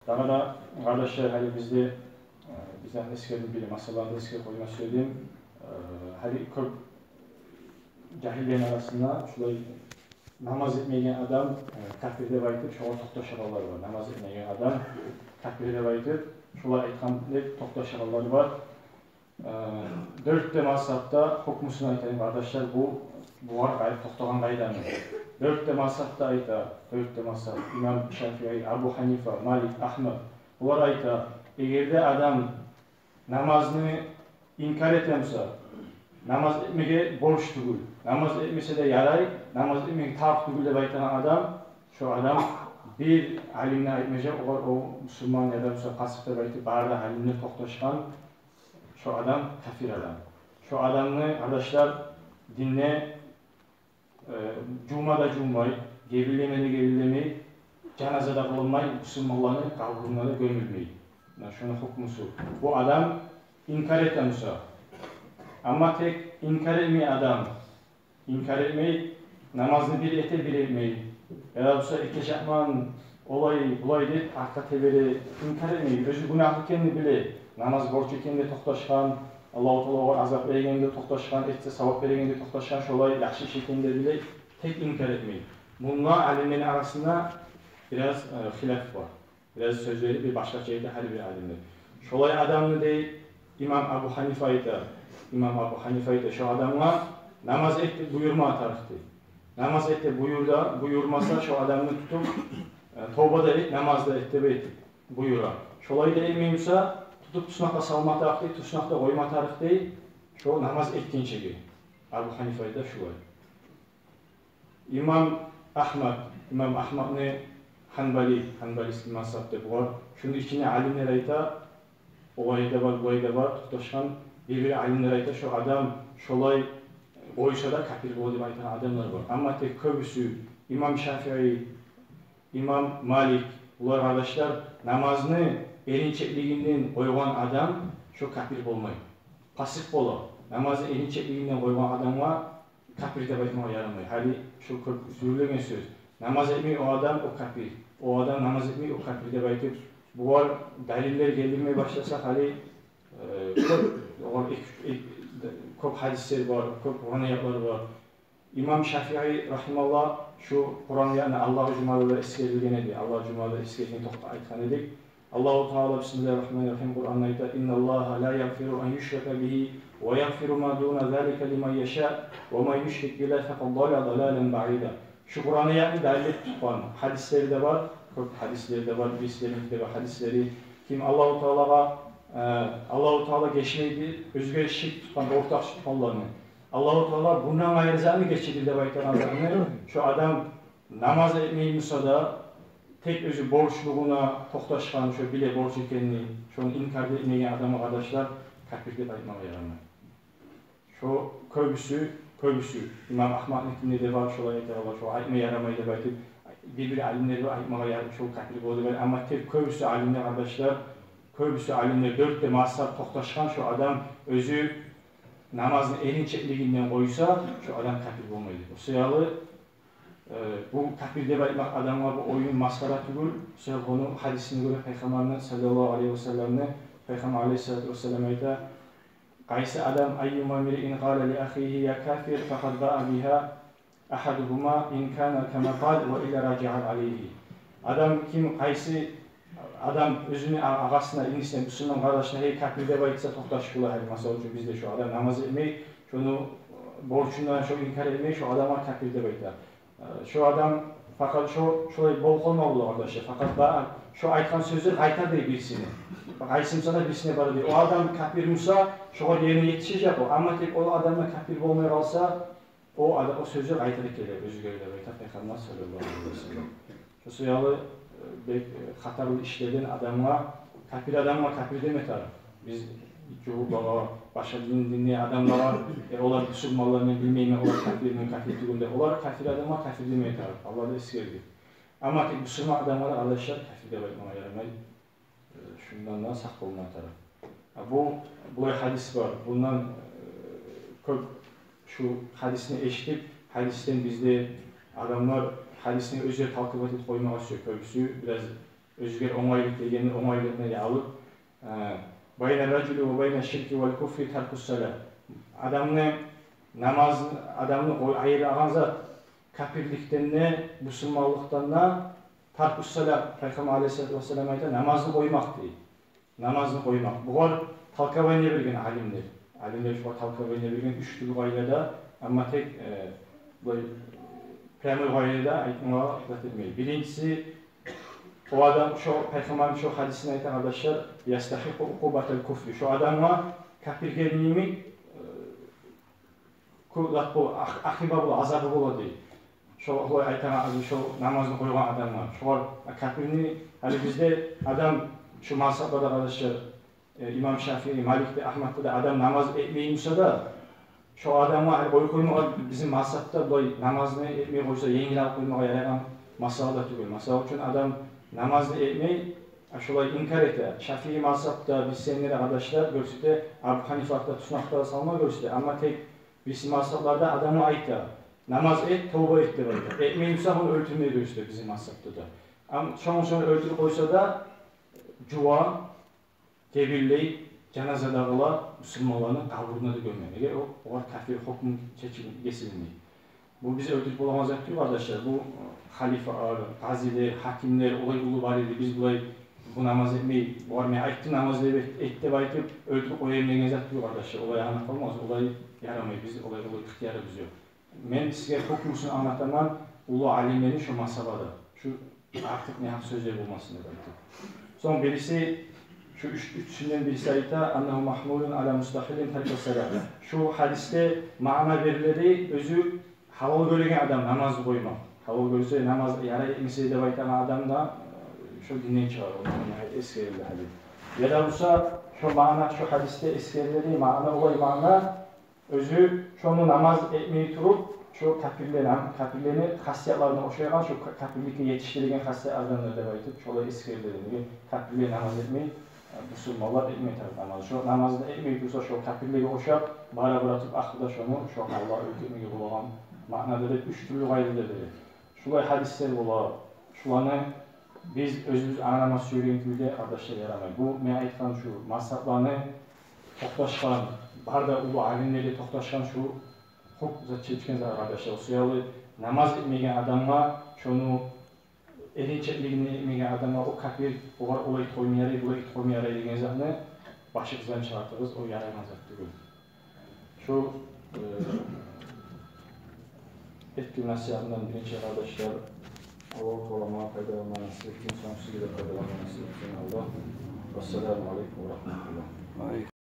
Daha da kardeşler hani bizden eski bilim masallarında eski koyma söyleyeyim. Hani çok cahillerin arasında şurada namaz etmeyen adam kafirde baytır, şoğa toqtaşalar var. Namaz etmeyen adam kafirde baytır, şoğa aytqandek toqtaşalar var. 4 masatda hukmusunu aytayım kardeşler, bu var gayet toqtağan qaydanı. 4 masatda ayta, 4 masat, İmam Şafii, Abu Hanifa, Malik, Ahmed, bunlar ayta, egerde adam namazını inkar etemse, namaz etmege borç tugul, namaz etmese de yaray, namaz etmege taq tugul deb aytagan adam, şu adam bir alimne aytmaja, o Müslüman adamsa qasıq deb aytib, barda alimne toqtaşgan, şu adam kafir adam. Şu adamını arkadaşlar dinle cumada cumay, gevilemedi, cenazada bulunmay, Müslümanlarını kavrumlara gömülmeyi. Şunu hukmusu. Bu adam inkar etemse, ama tek inkar etmeyi adam, inkar etmeyi, namazını bir ete bir etmeyi, ya da bu iki şakman olayı bulaydı, arka teberi inkar etmeyi, özü günahlı kendi bile, namaz borcu kendi toqtaşgan, Allah-u Teala azap vergende toqtaşgan, etse savap vergende toqtaşgan, şolay yaxşı şekilde bile tek inkar etmeyi. Bununla alimlerin arasında biraz hilaf var. Biraz sözleri bir başka şeyde her bir alimler. Şolay adamını değil, İmam Abu Hanifa'yı da şu adamla namaz etti buyurma atarıktı. Namaz etti buyurmasa şu adamını tutup tövbe de et, namaz da etti buyura. Şolay da etmeyimse tutup tusnakta salma atarıktı, tusnakta koyma atarıktı. Şu namaz ettiğince gibi. Abu Hanifa'yı da şolay. İmam Ahmed ne Hanbali mazhabda var. Şunun içine alimler ayta, olayda var, tutuşan bir alimler ayta şu adam şolay oysa da kafir boldu aytan adamlar var. Ama tek köbüsü İmam Şafii, İmam Malik, bunlar arkadaşlar namazını erinçekliğinden koygan adam şu kafir bolmayı. Pasif bola. Namazı erinçekliğinden koygan adamla kafir de baytmaya yaramıyor. Hali şu sürülgen söz. Namaz etmeyi o adam o kafir. O adam namaz etmeyi o kafir de baytır. Bu var deliller geldirmeye başlasak hali çok hadisler var, çok Kur'an ayetleri var. İmam Şafii rahimallah şu Kur'an ayetini Allah-u Cuma'da eskerilgen edi. Allah-u Cuma'da eskerilgen toqta aytkan edik. Allah-u Teala Bismillahirrahmanirrahim Kur'an'da ayta İnnallaha la yaghfiru en yushraka bihi ve yaghfiru ma duna zalika limen yasha ve men yushrik billahi faqad dalla dalalan ba'ida. Şu Kur'an ayetini delil tutan hadisleri de var. Çok hadisleri de var. Birislerinin de hadisleri kim Allah-u Teala geçmeydi, özgür şirk tutan, ortak tutanlarını. Allah-u Teala bundan ayrıcağını geçirdi baytanlarını. Şu adam namaz etmeyi da tek özü borçluğuna toqtaşgan, şu bile borç ekenini, şunu inkar etmeyen adamı arkadaşlar kafirde baytmaya yaramıyor. Şu köbüsü, İmam Ahmed'in de var, şolay var, şu aytmaya yaramayı da baytıp, bir alimleri aytmaya yaramıyor, şu kafir oldu. Ama tek köbüsü alimler arkadaşlar, köbüsü alimler 4 masat toqtaşgan şu adam özü namazın erinçekliğinden koysa şu adam kafir olmaydı. O sıralı bu kafir deb aytmak adamlar bu oyun maskara tugul. Sonra bunu hadisini göre Peygamber'in sallallahu aleyhi ve sellem'ne Peygamber aleyhissalatu vesselam ayta qaysi adam ayyuma mir'in qala li akhihi ya kafir faqad ba'a biha ahaduhuma in kana kama qal ve illa raja'a aleyhi. Adam özünü ağasına, inisine, Müslüman kardeşine hey kafir deb aytsa toqtaş kula hali. Mesela üçün bizde şu adam namaz etmeyi, şunu borçundan şu inkar etmeyi şu adama kafir deb aytar. Şu adam fakat şöyle bol olmalı arkadaşlar. Fakat şu aytkan sözü aytar değil birisini. Bak aytsimsa da birisine bara değil. O adam kafir olsa şu yerine yetişecek o. Ama tek o adamla kafir olmaya kalsa o sözü aytarık gelir. Özü gelir. Peygamber sallallahu aleyhi ve sellem. Şu sıralı hatarlı işlerden kafir adamla kafir demetar. Biz çoğu baba başka dinleyen adamlara onlar Müslümanlarını bilmeyene onlar kafir tugunda onlar kafir adama kafir demetar. Allah da eskerdi. Ama ki Müslüman adamlara arkadaşlar kafir de bakmaya yaramay. Şundan da sak olmaya taraf. Bu hadis var. Bundan şu hadisini eşitip hadisten bizde adamlar hadisini özü takip edip koymağa söküyor. Biraz özgür oңайлык дегенді оңайлығына алып, bayna raculu ve bayna şirki vel kufri terkus sala. Adamны ayırağan zat kafirlikten ne, musulmanlıktan ne, terkus sala. Peygamber Aleyhisselatü Vesselam ayta namazını koymak değil. Namazını koymak. Bu var talkabayına bilgen alimler. Alimler şu talkabayına bilgen 3 tür gayrada ama tek Peygamber gayrada aytmağa dikkat etmeyi. Birincisi o adam şu Peygamber'in şu hadisine aytan arkadaşlar yastahiqu uqubatel kufri. Şu adamla kafirliğimi ahiba bu azabı buladı. Şu aytan şu namazını koygan adamlar. Şu kafirliğini hani bizde adam şu mazhabada arkadaşlar İmam Şafii, Malik'te, Ahmet'te de adam namaz etmeyinse da şu adamla oy koymağa bizim mazhabda namazını etmeye koysa yengil alıp koymağa yarayan masal da tügül. Masal için adam namazını etmeyi şolay inkar ete. Şafii mazhabda biz seninle arkadaşlar görsüde Abu Hanifa'da tutunaklara salma görsüde ama tek bizim mazhablarda adamı ait da namaz et, tövbe et de var. Etmeyinse onu öldürmeye görsüde bizim mazhabda da. Ama sonra öldürüp koysa da Cuva, tebirleyip cenazedağılar Müslümanların kavruna da gömmeli. O var kafir hüküm kesilmeyi. Bu bizi öldürüp olamazlar diyor arkadaşlar. Bu halife, gaziler, hakimler, olay ulu var idi. Biz bu namaz etmeyi, varmaya ayıttı namaz etti baytıp öldürüp o yerine gezet diyor arkadaşlar. Olay anlat olmaz, olay yaramayı biz, olay ihtiyarı biz yok. Ben size hükmüsünü anlatamam, ulu alimlerin şu masabada. Şu artık ne sözler bulmasını baytıp. Son birisi, şu üçünden birisi ayıta annahu mahmulun ala mustahilin terkes salat. Şu hadiste mana verileri özü halal göregen adam namaz koymak. Halal görse namaz yara etmesi de baytan adam da şu dinleyin çağır. Onun eskerli hadis. Ya da olsa şu mana şu hadiste eskerleri olay mana özü şunu namaz etmeyi turup şu kafirlerini hasiyatlarına oşayan şu kafirlikle yetiştirilen hasiyatlarını da baytıp şu olay eskerlerini kafirliğe namaz etmeyi Müslümanlar etmeyi tabi namaz. Şu namazda etmeyi dursa şu kafirliğe oşap bara bırakıp aklıda şunu şu Allah öldürmeyi bulan manada da 3 türlü gayrıdır. Şulay hadisler ola, şulanı biz özümüz anlama söyleyintüyle arkadaşlar yaramayı. Bu mene aytkan şu, mazhablarını toqtaşkan, barda ulu alimleri toqtaşkan şu hukuk çeçken arkadaşlar. Suyalı namaz etmegen adamla şunu erinçetliğini etmegen adamla o kafir, olay toymayarı degen zatını başımızdan çıkartırız, o yaraymaz değil. Şu etki nasihatından birinci arkadaşlar Allah kolama faydalanma nasip etsin, sonsuz gibi faydalanma nasip etsin Allah. Vesselamu aleyküm ve rahmetullah.